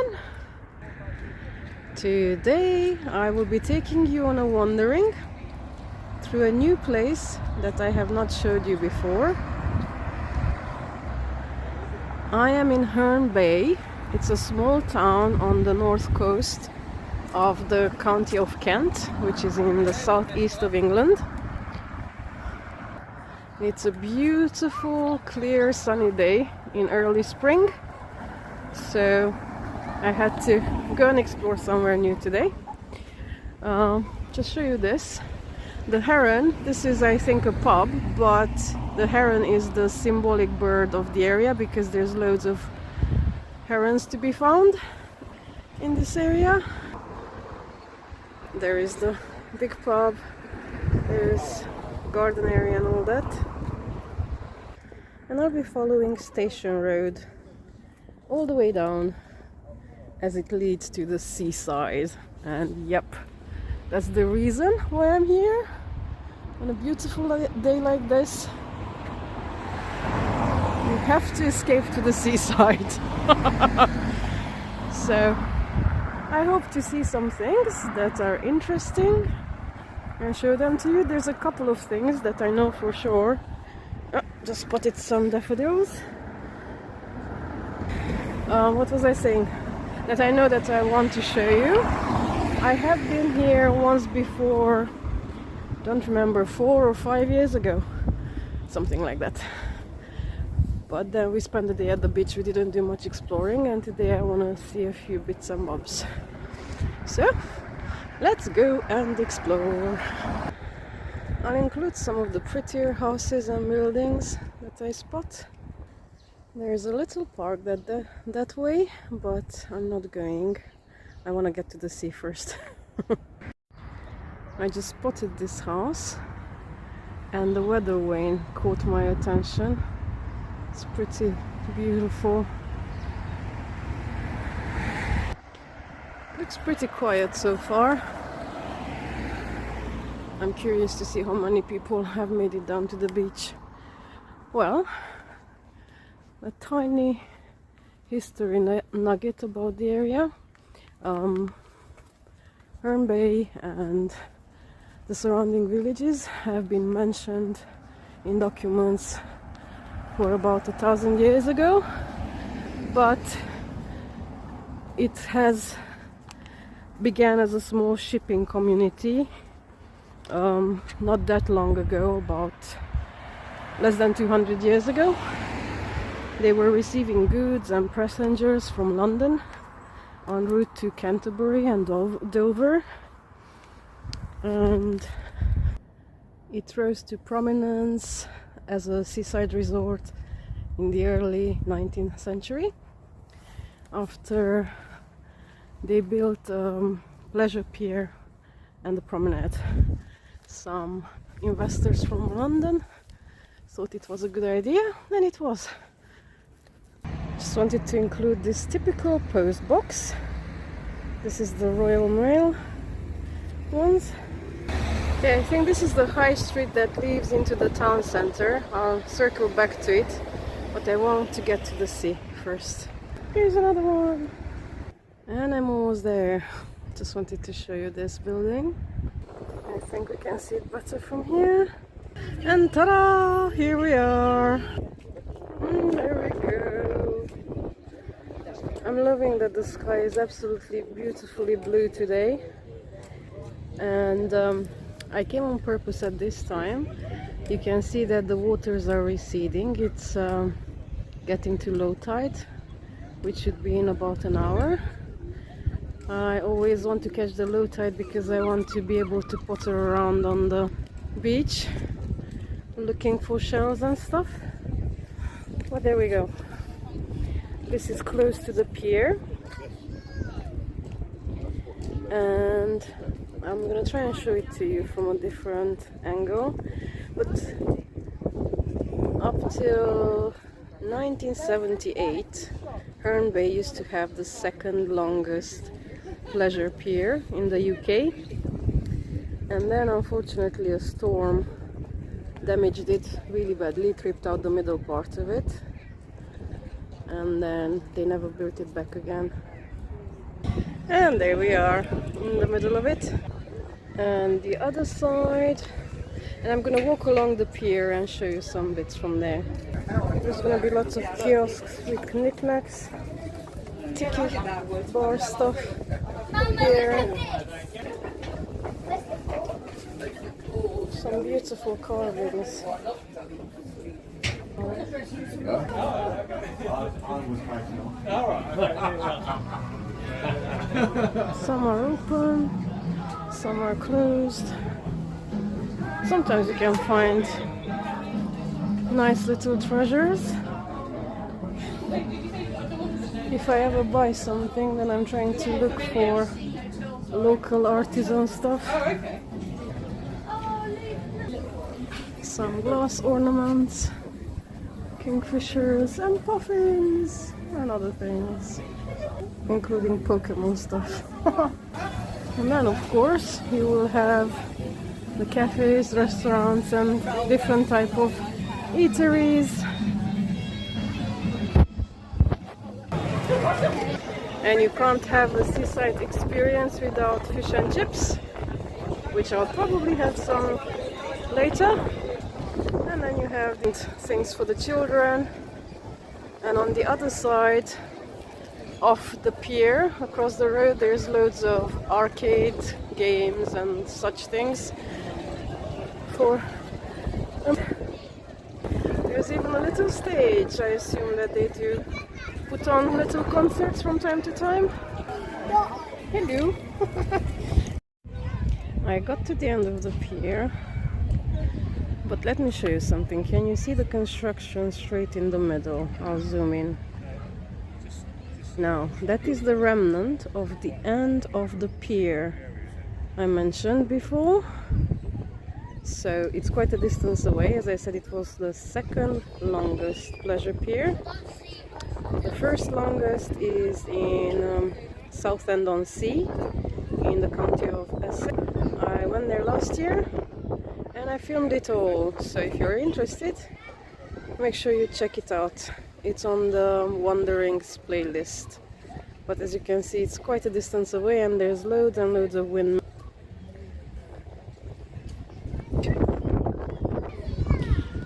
everyone. Today I will be taking you on a wandering through a new place that I have not showed you before. I am in Herne Bay. It's a small town on the north coast of the county of Kent, which is in the southeast of England. It's a beautiful, clear, sunny day in early spring, so I had to go and explore somewhere new today. Just show you this. The heron, this is I think a pub, but the heron is the symbolic bird of the area because there's loads of herons to be found in this area. There is the big pub, there's garden area and all that. And I'll be following Station Road all the way down as it leads to the seaside. And yep, that's the reason why I'm here on a beautiful day like this. You have to escape to the seaside. So I hope to see some things that are interesting and show them to you. There's a couple of things that I know for sure. Oh, just spotted some daffodils. What was I saying? That I know that I want to show you. I have been here once before, don't remember, 4 or 5 years ago, something like that. But then we spent the day at the beach. We didn't do much exploring, and today I want to see a few bits and bobs. So let's go and explore. I'll include some of the prettier houses and buildings that I spot. There's a little park that way, but I'm not going. I want to get to the sea first. I just spotted this house and the weather vane caught my attention. It's pretty beautiful. Looks pretty quiet so far. I'm curious to see how many people have made it down to the beach. Well, a tiny history nugget about the area. Herne Bay and the surrounding villages have been mentioned in documents for about 1,000 years ago, but it has began as a small shipping community not that long ago, about less than 200 years ago. They were receiving goods and passengers from London en route to Canterbury and Dover, and it rose to prominence as a seaside resort in the early 19th century after they built a pleasure pier and a promenade. Some investors from London thought it was a good idea, and it was. Just wanted to include this typical post box. This is the Royal Mail ones. Okay, I think this is the high street that leads into the town center. I'll circle back to it, but I want to get to the sea first. Here's another one. And I'm almost there. Just wanted to show you this building. I think we can see it better from here. And ta-da! Here we are. There we go. I'm loving that the sky is absolutely beautifully blue today. And I came on purpose at this time. You can see that the waters are receding. It's getting to low tide, which should be in about an hour. I always want to catch the low tide because I want to be able to potter around on the beach looking for shells and stuff. But there we go. This is close to the pier, and I'm gonna try and show it to you from a different angle. But up till 1978, Herne Bay used to have the second longest pleasure pier in the UK, and then unfortunately a storm damaged it really badly, tripped out the middle part of it, and then they never built it back again. And there we are in the middle of it. And the other side. And I'm gonna walk along the pier and show you some bits from there. There's gonna be lots of kiosks with knickknacks, tiki bar stuff here. Some beautiful carvings. Some are open, some are closed. Sometimes you can find nice little treasures. If I ever buy something, then I'm trying to look for local artisan stuff. Some glass ornaments, kingfishers and puffins and other things, including Pokemon stuff. And then of course you will have the cafes, restaurants and different type of eateries. And you can't have a seaside experience without fish and chips, which I'll probably have some later. And then you have things for the children. And on the other side of the pier, across the road, there's loads of arcade games and such things. There's even a little stage. I assume that they do put on little concerts from time to time. Hello! I got to the end of the pier, but let me show you something. Can you see the construction straight in the middle? I'll zoom in. Now, that is the remnant of the end of the pier I mentioned before. So it's quite a distance away. As I said, it was the second longest pleasure pier. The first longest is in Southend-on-Sea in the county of Essex. I went there last year and I filmed it all. So if you're interested, make sure you check it out. It's on the Wanderings playlist. But as you can see, it's quite a distance away and there's loads and loads of wind.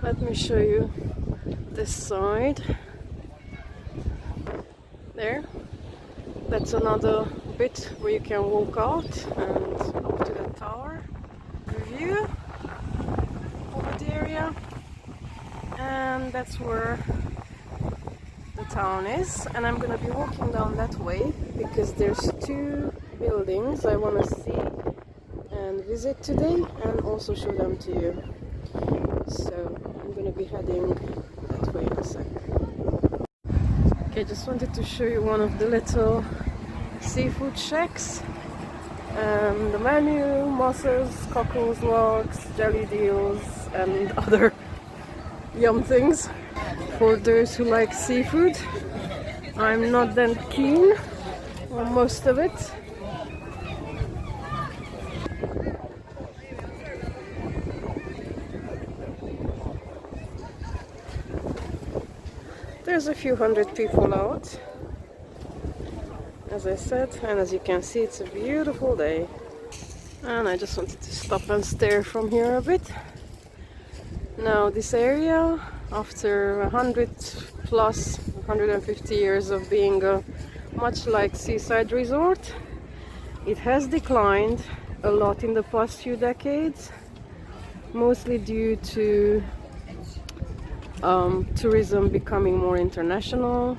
Let me show you this side. There. That's another bit where you can walk out and up to the tower. View over the area. And that's where the town is. And I'm gonna be walking down that way because there's two buildings I wanna see and visit today and also show them to you. So I'm gonna be heading that way in a sec. Okay, just wanted to show you one of the little seafood shacks. The menu, mussels, cockles, logs, jelly deals and other yum things for those who like seafood. I'm not that keen on most of it. There's a few hundred people out, as I said, and as you can see, it's a beautiful day. And I just wanted to stop and stare from here a bit. Now, this area, after 100 plus 150 years of being a much like seaside resort, it has declined a lot in the past few decades, mostly due to tourism becoming more international.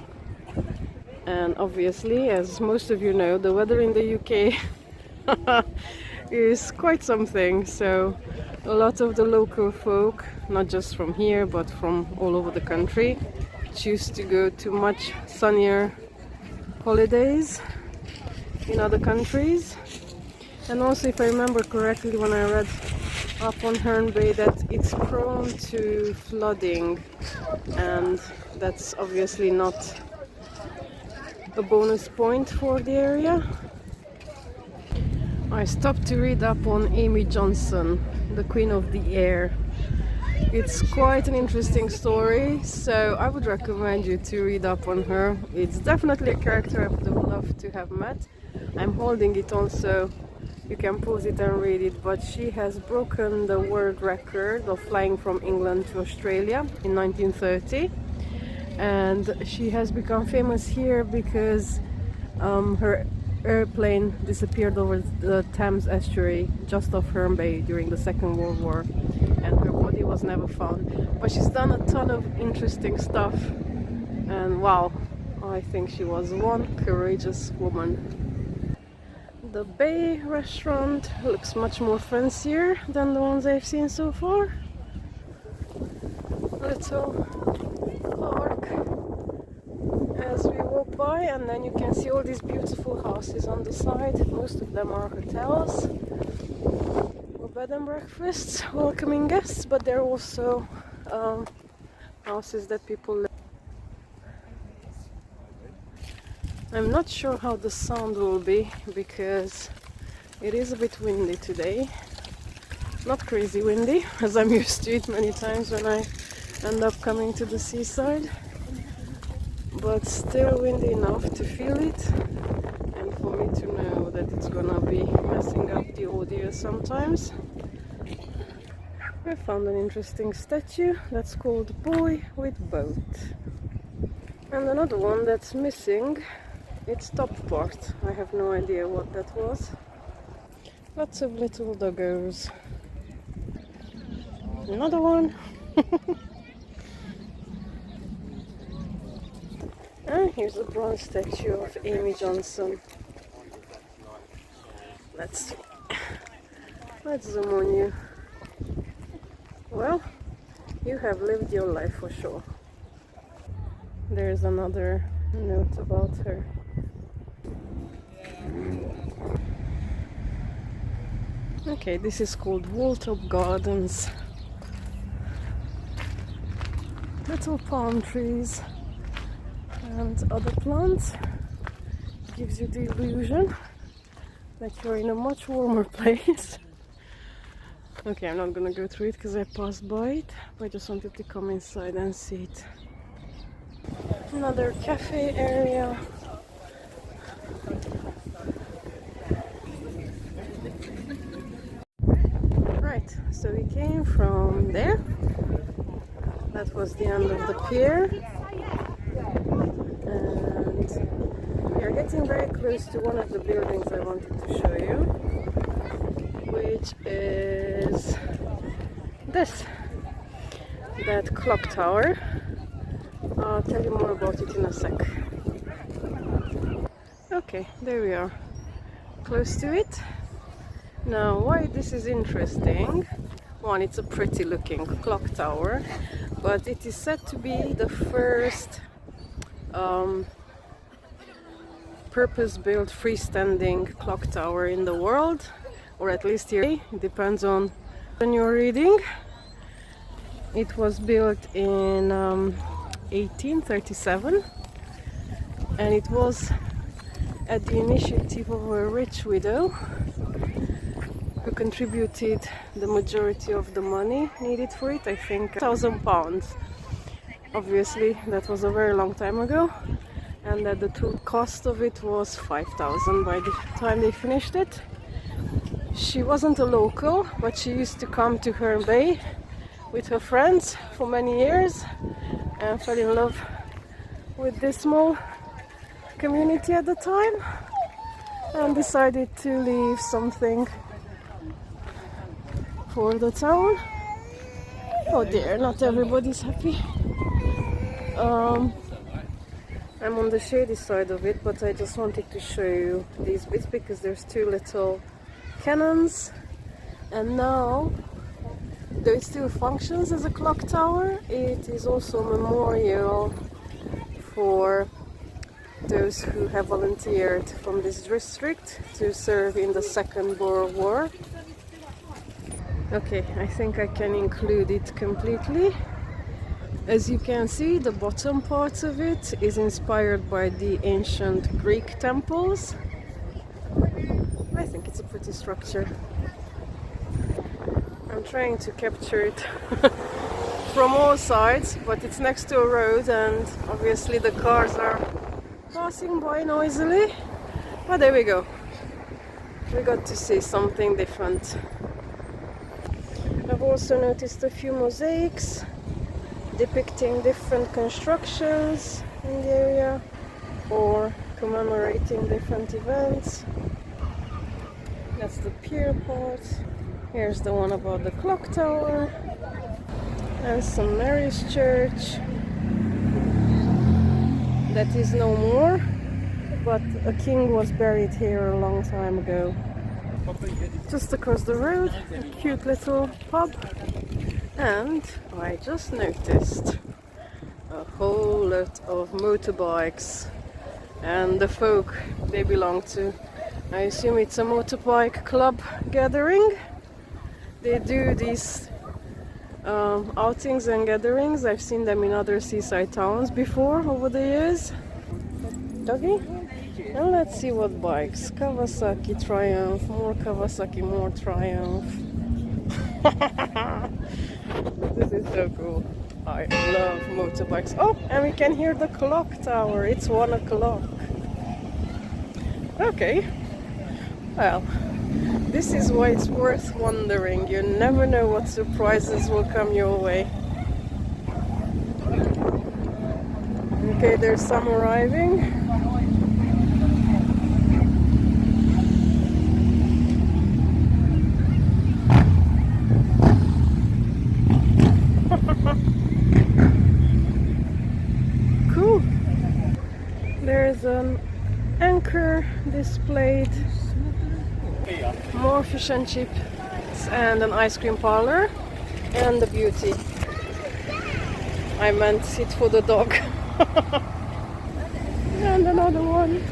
And obviously, as most of you know, the weather in the UK is quite something. So a lot of the local folk, not just from here but from all over the country, choose to go to much sunnier holidays in other countries. And also, if I remember correctly, when I read up on Herne Bay, that it's prone to flooding, and that's obviously not a bonus point for the area. I stopped to read up on Amy Johnson, the Queen of the Air. It's quite an interesting story, so I would recommend you to read up on her. It's definitely a character I would have loved to have met, I'm holding it on so you can pause it and read it, but she has broken the world record of flying from England to Australia in 1930, and she has become famous here because her airplane disappeared over the Thames estuary just off Herne Bay during the Second World War, and her body was never found. But she's done a ton of interesting stuff, and wow, I think she was one courageous woman. The Bay restaurant looks much more fancier than the ones I've seen so far. Little park as we walk by, and then you can see all these beautiful houses on the side. Most of them are hotels or bed and breakfasts welcoming guests, but they're also houses that people live. I'm not sure how the sound will be because it is a bit windy today. Not crazy windy, as I'm used to it many times when I end up coming to the seaside, but still windy enough to feel it and for me to know that it's gonna be messing up the audio sometimes. I found an interesting statue that's called Boy with Boat, and another one that's missing its top part. I have no idea what that was. Lots of little doggos. Another one. And here's a bronze statue of Amy Johnson. Let's zoom on you. Well, you have lived your life for sure. There's another note about her. Okay, this is called Walltop Gardens. Little palm trees and other plants. Gives you the illusion that you're in a much warmer place. Okay, I'm not gonna go through it because I passed by it, but I just wanted to come inside and see it. Another cafe area. Right, so we came from there. That was the end of the pier. And we are getting very close to one of the buildings I wanted to show you, which is this, that clock tower. I'll tell you more about it in a sec. Okay, there we are, close to it. Now, why this is interesting? One, it's a pretty looking clock tower, but it is said to be the first purpose-built freestanding clock tower in the world, or at least here. It depends on when you're reading. It was built in 1837, and it was at the initiative of a rich widow who contributed the majority of the money needed for it. I think £1,000. Obviously, that was a very long time ago, and that the total cost of it was £5,000 by the time they finished it. She wasn't a local, but she used to come to Herne Bay with her friends for many years and fell in love with this small community at the time and decided to leave something for the town. Oh dear, not everybody's happy. I'm on the shady side of it, but I just wanted to show you these bits because there's two little cannons, and now, though it still functions as a clock tower, it is also a memorial for those who have volunteered from this district to serve in the Second World War. Okay, I think I can include it completely. As you can see, the bottom part of it is inspired by the ancient Greek temples. I think it's a pretty structure. I'm trying to capture it from all sides, but it's next to a road and obviously the cars are passing by noisily. Oh, there we go. We got to see something different. I've also noticed a few mosaics depicting different constructions in the area or commemorating different events. That's the pier part. Here's the one about the clock tower and St. Mary's Church. That is no more, but a king was buried here a long time ago. Just across the road, a cute little pub, and I just noticed a whole lot of motorbikes and the folk they belong to. I assume it's a motorbike club gathering. They do these outings and gatherings. I've seen them in other seaside towns before over the years. Doggy? And let's see what bikes. Kawasaki Triumph, more Kawasaki, more Triumph. This is so cool. I love motorbikes. Oh, and we can hear the clock tower. It's 1 o'clock. Okay. Well, this is why it's worth wondering. You never know what surprises will come your way. Okay, there's some arriving. Cool. There's an anchor displayed, more fish and chips, and an ice cream parlor, and the beauty. I meant sit for the dog. And another one.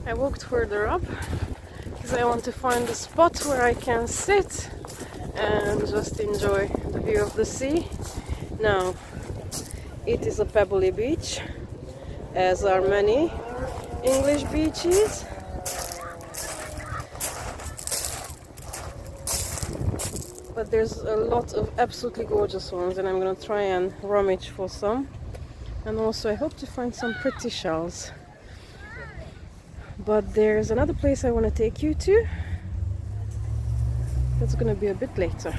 I walked further up because I want to find a spot where I can sit and just enjoy the view of the sea. Now, it is a pebbly beach, as are many English beaches. But there's a lot of absolutely gorgeous ones, and I'm gonna try and rummage for some. And also I hope to find some pretty shells. But there's another place I want to take you to. That's gonna be a bit later.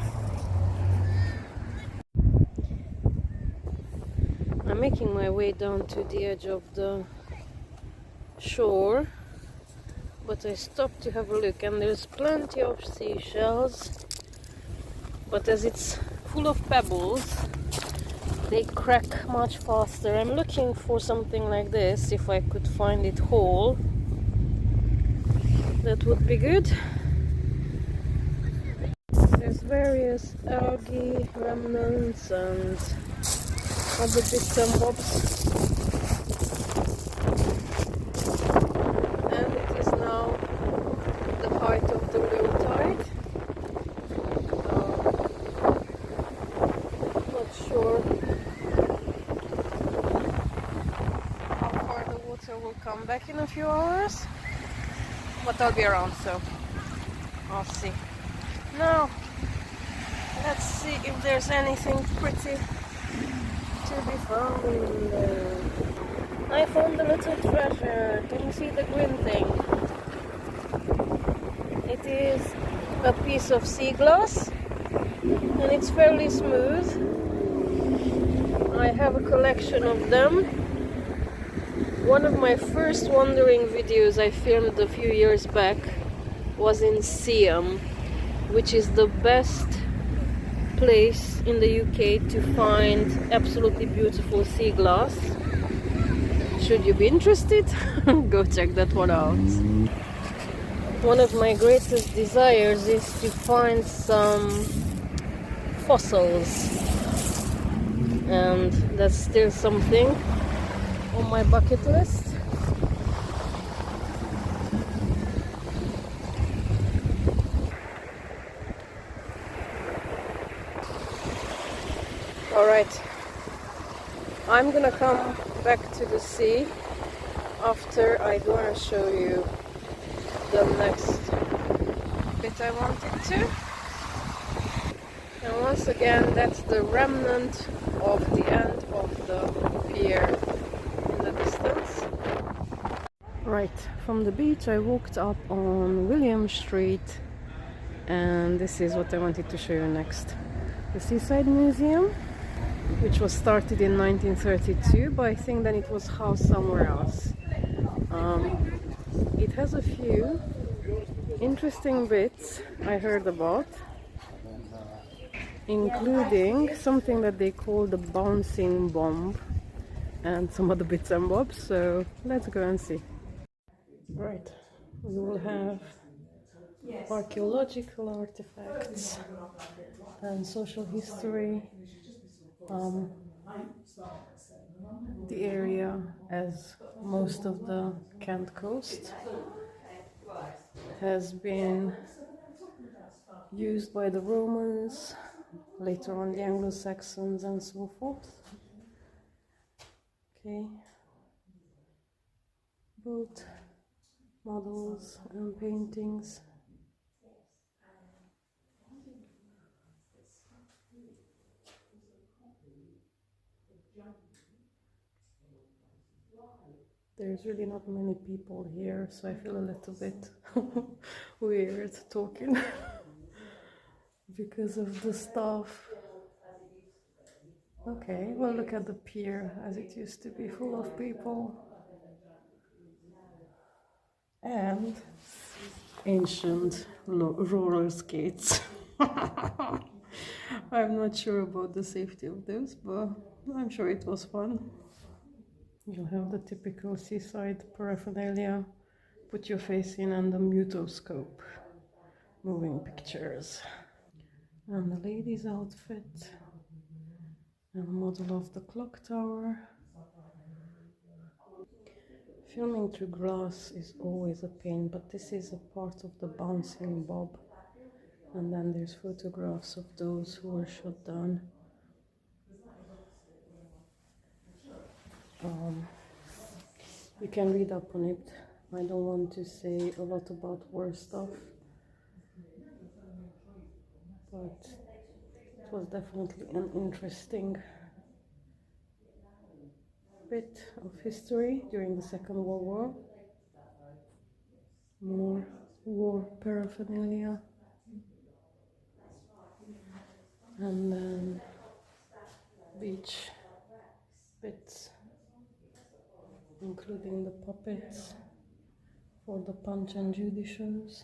I'm making my way down to the edge of the shore, but I stopped to have a look, and there's plenty of seashells, but as it's full of pebbles, they crack much faster. I'm looking for something like this. If I could find it whole, that would be good. There's various algae remnants and other bits and bobs. And it is now the height of the low tide. Not sure how far the water will come back in a few hours, but I'll be around, so I'll see. Now, let's see if there's anything pretty to be found in there. I found a little treasure. Can you see the green thing? It is a piece of sea glass, and it's fairly smooth. I have a collection of them. One of my first wandering videos I filmed a few years back was in Siam, which is the best place in the UK to find absolutely beautiful sea glass. Should you be interested, go check that one out. One of my greatest desires is to find some fossils, and that's still something on my bucket list. Alright, I'm gonna come back to the sea after I go and show you the next bit I wanted to. And once again, that's the remnant of the end of the pier in the distance. Right, from the beach I walked up on William Street, and this is what I wanted to show you next. The Seaside Museum, which was started in 1932, but I think then it was housed somewhere else. It has a few interesting bits I heard about, including something that they call the bouncing bomb and some other bits and bobs, so let's go and see. Right, we will have archaeological artifacts and social history. The area, as most of the Kent coast, has been used by the Romans, later on the Anglo-Saxons and so forth. Okay, boat models and paintings. There's really not many people here, so I feel a little bit weird talking because of the stuff. Okay, well, look at the pier as it used to be, full of people. And ancient roller skates. I'm not sure about the safety of those, but I'm sure it was fun. You'll have the typical seaside paraphernalia, put your face in, and the mutoscope, moving pictures. And the lady's outfit, and a model of the clock tower. Filming through glass is always a pain, but this is a part of the bouncing bob. And then there's photographs of those who were shot down. You can read up on it. I don't want to say a lot about war stuff, but it was definitely an interesting bit of history during the Second World War. More war paraphernalia. And then beach bits, including the puppets for the Punch and Judy shows.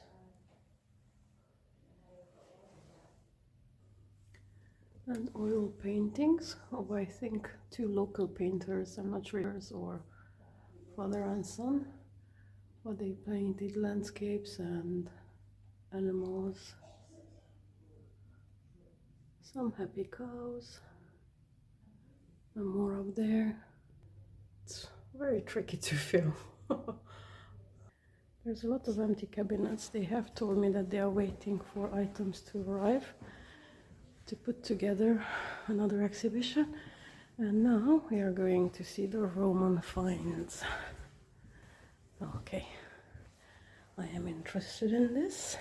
And oil paintings of, I think, two local painters, I'm not sure, or father and son, but they painted landscapes and animals. Some happy cows, and more up there. It's very tricky to film. There's a lot of empty cabinets. They have told me that they are waiting for items to arrive to put together another exhibition. And now we are going to see the Roman finds. Okay, I am interested in this.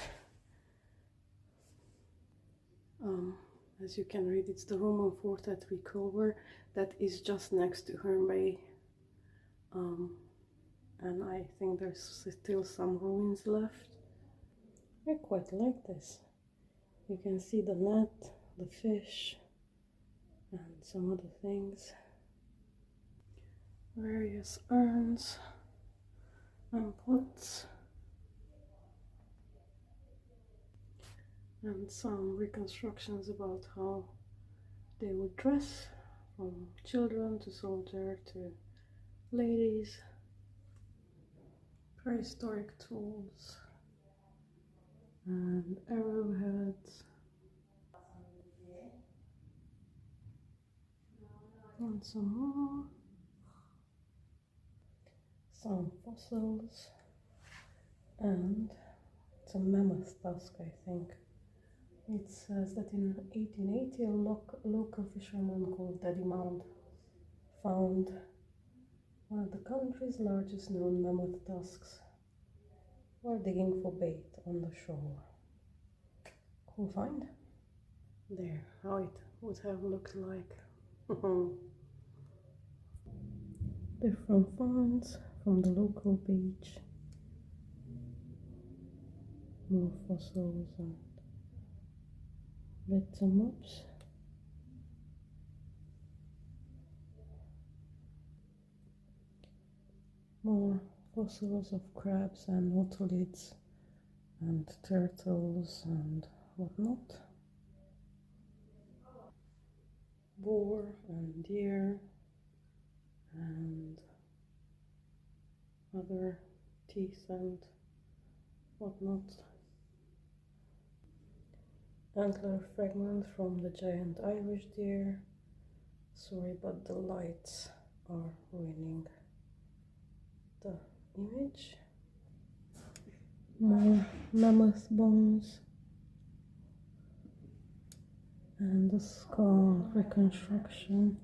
As you can read, it's the Roman fort at Recover that is just next to Herne Bay. And I think there's still some ruins left. I quite like this. You can see the net, the fish, and some other things. Various urns and pots. And some reconstructions about how they would dress, from children to soldier to ladies. Prehistoric tools and arrowheads and some more. Some fossils and some mammoth tusk, I think. It says that in 1880 a local fisherman called Daddy Mound found one of the country's largest known mammoth tusks while digging for bait on the shore. Cool find. There, how it would have looked like. Different finds from the local beach. More fossils and bits and bobs. More fossils of crabs and otoliths and turtles and whatnot. Boar and deer and other teeth and whatnot. Antler fragment from the giant Irish deer. Sorry, but the lights are ruining the image. More mammoth bones and the skull reconstruction.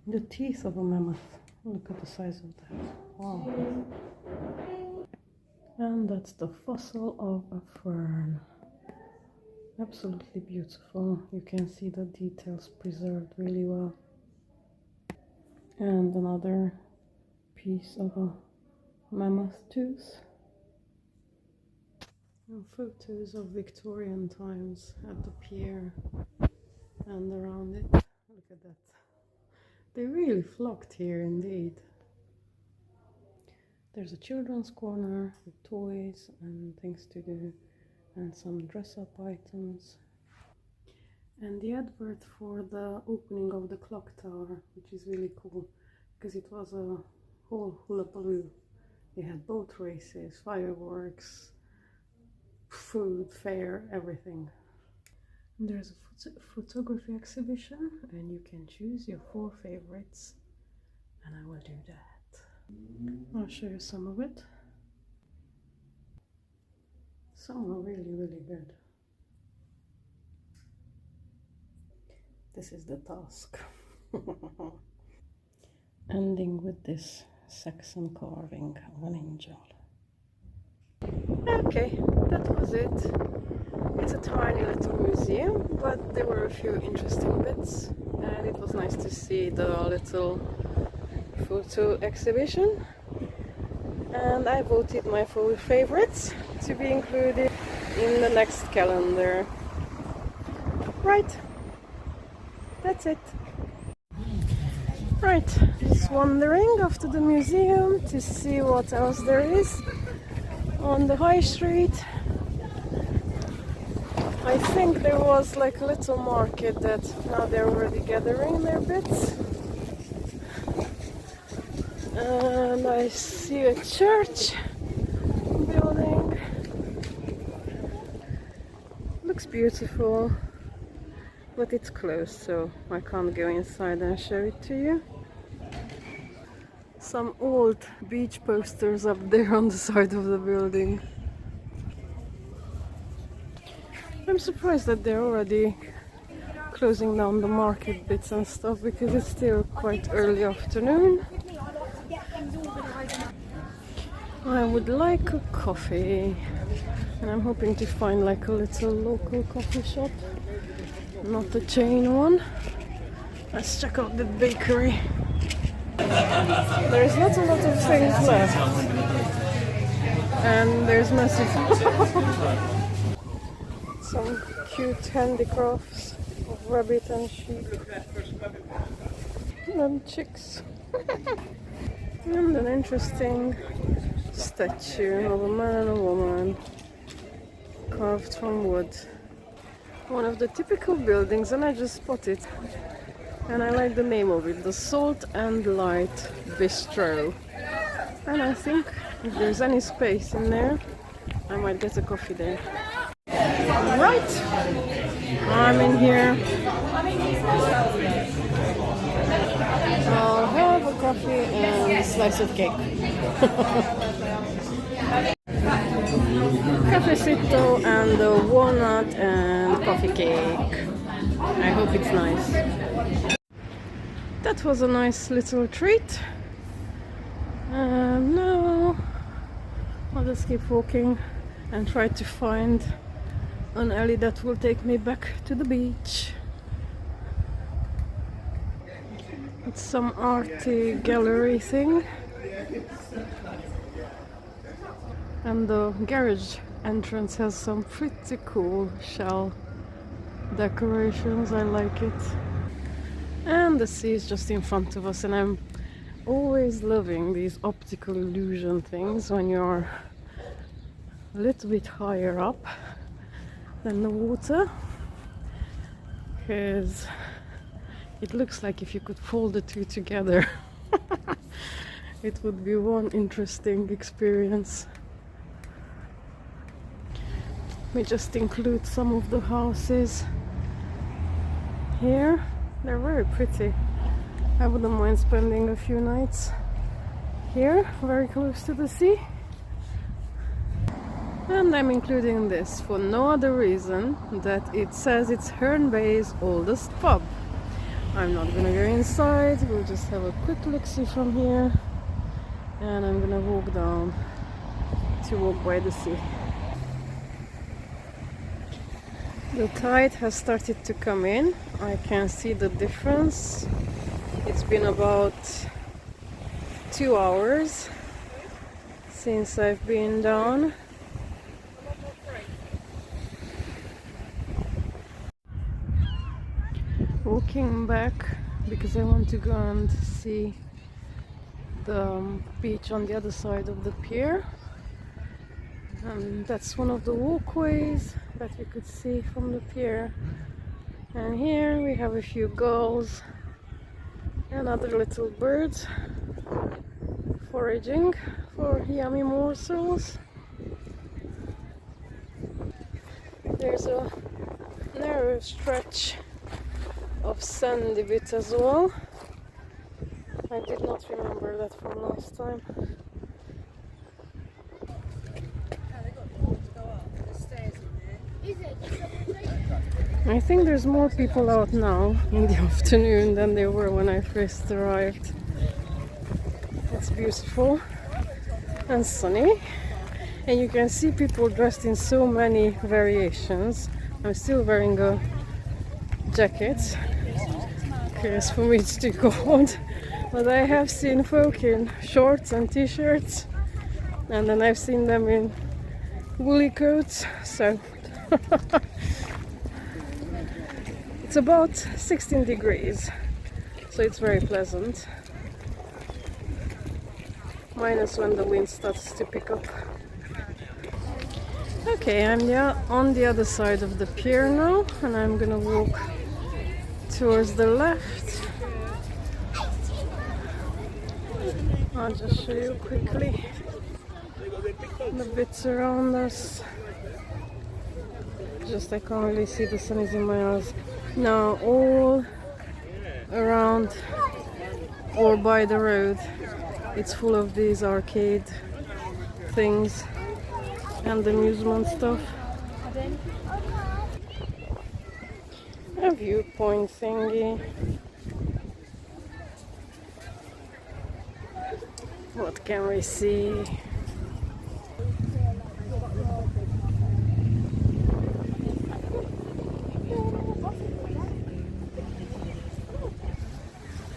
The teeth of a mammoth. Look at the size of that. Wow. And that's the fossil of a fern. Absolutely beautiful. You can see the details preserved really well. And another piece of a mammoth tooth. And photos of Victorian times at the pier and around it. Look at that. They really flocked here indeed. There's a children's corner with toys and things to do and some dress-up items. And the advert for the opening of the clock tower, which is really cool because it was a whole hullabaloo. They had boat races, fireworks, food, fair, everything. And there's a photography exhibition and you can choose your 4 favorites, and I will do that. I'll show you some of it. Some are really, really good. This is the task. Ending with this Saxon carving of an angel. Okay, that was it. It's a tiny little museum, but there were a few interesting bits, and it was nice to see the little photo exhibition. And I voted my 4 favorites to be included in the next calendar. Right, that's it. Right, just wandering after the museum to see what else there is on the high street. I think there was like a little market that now they're already gathering their bits. And I see a church building. Looks beautiful, but it's closed, so I can't go inside and show it to you. Some old beach posters up there on the side of the building. I'm surprised that they're already closing down the market bits and stuff because it's still quite early afternoon. I would like a coffee, and I'm hoping to find like a little local coffee shop, not a chain one. Let's check out the bakery. There's not a lot of things left, and there's massive some cute handicrafts of rabbit and sheep and chicks. And an interesting statue of a man and a woman carved from wood. One of the typical buildings, and I just spotted, and I like the name of it, the Salt and Light Bistro. And I think if there's any space in there, I might get a coffee there. Right, I'm in here. I'll have a coffee and a slice of cake. Cafecito and a walnut and coffee cake. I hope it's nice. That was a nice little treat. Now I'll just keep walking and try to find an alley that will take me back to the beach. It's some arty gallery thing. And the garage entrance has some pretty cool shell decorations. I like it. And the sea is just in front of us, and I'm always loving these optical illusion things when you're a little bit higher up than the water, because it looks like if you could fold the two together it would be one interesting experience. Let me just include some of the houses here. They're very pretty. I wouldn't mind spending a few nights here, very close to the sea. And I'm including this for no other reason that it says it's Herne Bay's oldest pub. I'm not gonna go inside, we'll just have a quick look-see from here. And I'm gonna walk down to walk by the sea. The tide has started to come in. I can see the difference. It's been about 2 hours since I've been down. Walking back because I want to go and see the beach on the other side of the pier. And that's one of the walkways that you could see from the pier. And here we have a few gulls and other little birds foraging for yummy morsels. There's a narrow stretch of sandy bit as well. I did not remember that from last time. I think there's more people out now in the afternoon than there were when I first arrived. It's beautiful and sunny, and you can see people dressed in so many variations. I'm still wearing a jacket because for me it's too cold, but I have seen folk in shorts and t-shirts, and then I've seen them in woolly coats, so it's about 16 degrees, so it's very pleasant. Minus when the wind starts to pick up. Okay, I'm on the other side of the pier now, and I'm gonna walk towards the left. I'll just show you quickly the bits around us. Just I can't really see, the sun is in my eyes. Now all around or by the road, it's full of these arcade things and amusement stuff. A viewpoint thingy. What can we see?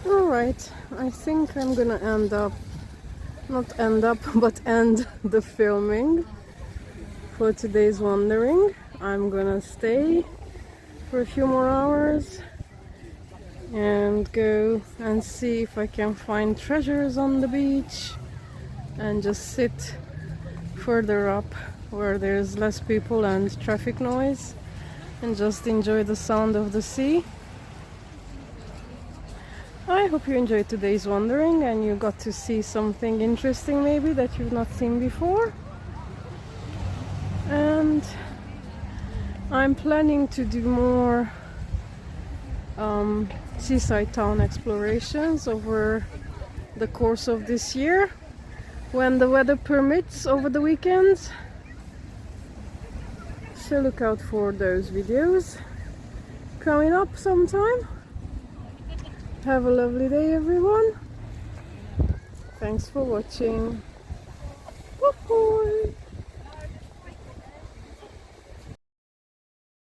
Alright, I think I'm gonna end the filming for today's wandering. I'm gonna stay for a few more hours and go and see if I can find treasures on the beach and just sit further up where there's less people and traffic noise and just enjoy the sound of the sea. I hope you enjoyed today's wandering and you got to see something interesting maybe that you've not seen before. And I'm planning to do more seaside town explorations over the course of this year when the weather permits over the weekends. So look out for those videos coming up sometime. Have a lovely day, everyone. Thanks for watching.